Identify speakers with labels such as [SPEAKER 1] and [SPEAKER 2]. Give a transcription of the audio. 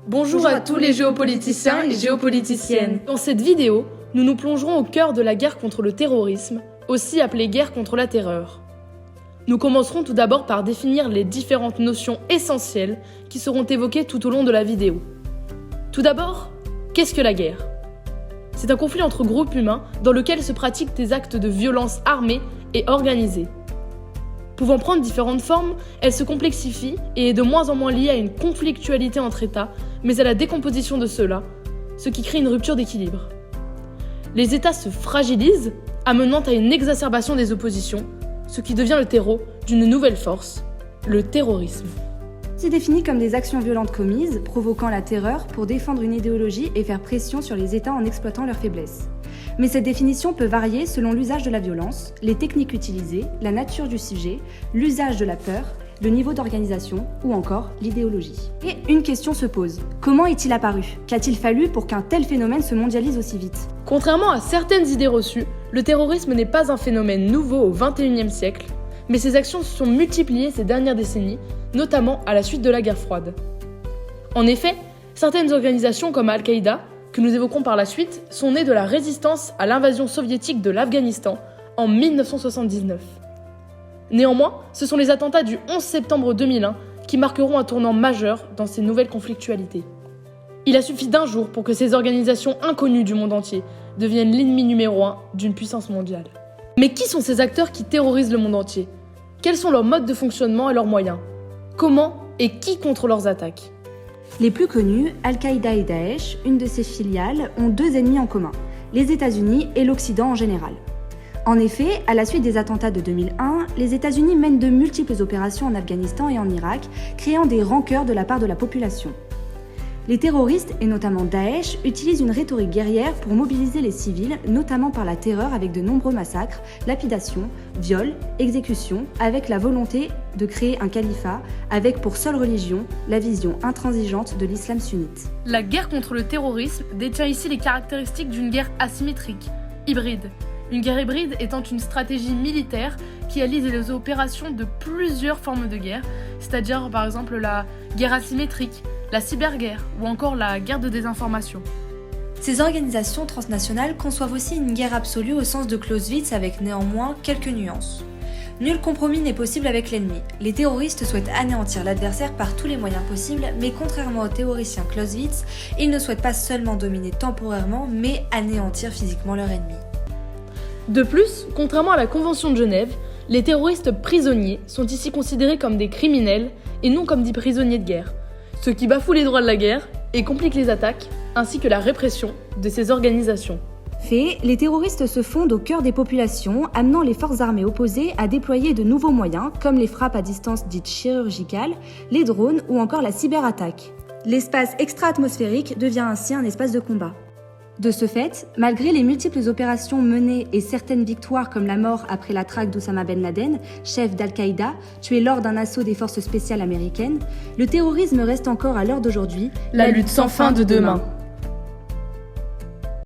[SPEAKER 1] Bonjour à tous les géopoliticiens et géopoliticiennes. Dans cette vidéo, nous nous plongerons au cœur de la guerre contre le terrorisme, aussi appelée guerre contre la terreur. Nous commencerons tout d'abord par définir les différentes notions essentielles qui seront évoquées tout au long de la vidéo. Tout d'abord, qu'est-ce que la guerre ? C'est un conflit entre groupes humains dans lequel se pratiquent des actes de violence armés et organisés. Pouvant prendre différentes formes, elle se complexifie et est de moins en moins liée à une conflictualité entre États, mais à la décomposition de ceux-là, ce qui crée une rupture d'équilibre. Les États se fragilisent, amenant à une exacerbation des oppositions, ce qui devient le terreau d'une nouvelle force, le terrorisme.
[SPEAKER 2] C'est défini comme des actions violentes commises, provoquant la terreur pour défendre une idéologie et faire pression sur les États en exploitant leurs faiblesses. Mais cette définition peut varier selon l'usage de la violence, les techniques utilisées, la nature du sujet, l'usage de la peur, le niveau d'organisation ou encore l'idéologie. Et une question se pose, comment est-il apparu ? Qu'a-t-il fallu pour qu'un tel phénomène se mondialise aussi vite ?
[SPEAKER 1] Contrairement à certaines idées reçues, le terrorisme n'est pas un phénomène nouveau au XXIe siècle, mais ses actions se sont multipliées ces dernières décennies, notamment à la suite de la guerre froide. En effet, certaines organisations comme Al-Qaïda, que nous évoquons par la suite, sont nées de la résistance à l'invasion soviétique de l'Afghanistan en 1979. Néanmoins, ce sont les attentats du 11 septembre 2001 qui marqueront un tournant majeur dans ces nouvelles conflictualités. Il a suffi d'un jour pour que ces organisations inconnues du monde entier deviennent l'ennemi numéro 1 d'une puissance mondiale. Mais qui sont ces acteurs qui terrorisent le monde entier ? Quels sont leurs modes de fonctionnement et leurs moyens ? Comment et qui contrôle leurs attaques ?
[SPEAKER 2] Les plus connus, Al-Qaïda et Daesh, une de ses filiales, ont deux ennemis en commun, les États-Unis et l'Occident en général. En effet, à la suite des attentats de 2001, les États-Unis mènent de multiples opérations en Afghanistan et en Irak, créant des rancœurs de la part de la population. Les terroristes, et notamment Daesh, utilisent une rhétorique guerrière pour mobiliser les civils, notamment par la terreur avec de nombreux massacres, lapidations, viols, exécutions, avec la volonté de créer un califat, avec pour seule religion la vision intransigeante de l'islam sunnite.
[SPEAKER 1] La guerre contre le terrorisme détient ici les caractéristiques d'une guerre asymétrique, hybride. Une guerre hybride étant une stratégie militaire qui allie les opérations de plusieurs formes de guerre, c'est-à-dire par exemple la guerre asymétrique, la cyberguerre ou encore la guerre de désinformation.
[SPEAKER 3] Ces organisations transnationales conçoivent aussi une guerre absolue au sens de Clausewitz avec néanmoins quelques nuances. Nul compromis n'est possible avec l'ennemi. Les terroristes souhaitent anéantir l'adversaire par tous les moyens possibles, mais contrairement au théoricien Clausewitz, ils ne souhaitent pas seulement dominer temporairement, mais anéantir physiquement leur ennemi.
[SPEAKER 1] De plus, contrairement à la Convention de Genève, les terroristes prisonniers sont ici considérés comme des criminels et non comme des prisonniers de guerre, ce qui bafoue les droits de la guerre et complique les attaques, ainsi que la répression de ces organisations.
[SPEAKER 2] Fait, les terroristes se fondent au cœur des populations, amenant les forces armées opposées à déployer de nouveaux moyens, comme les frappes à distance dites chirurgicales, les drones ou encore la cyberattaque. L'espace extra-atmosphérique devient ainsi un espace de combat. De ce fait, malgré les multiples opérations menées et certaines victoires comme la mort après la traque d'Oussama Ben Laden, chef d'Al-Qaïda, tué lors d'un assaut des forces spéciales américaines, le terrorisme reste encore à l'heure d'aujourd'hui
[SPEAKER 1] la lutte sans fin de demain.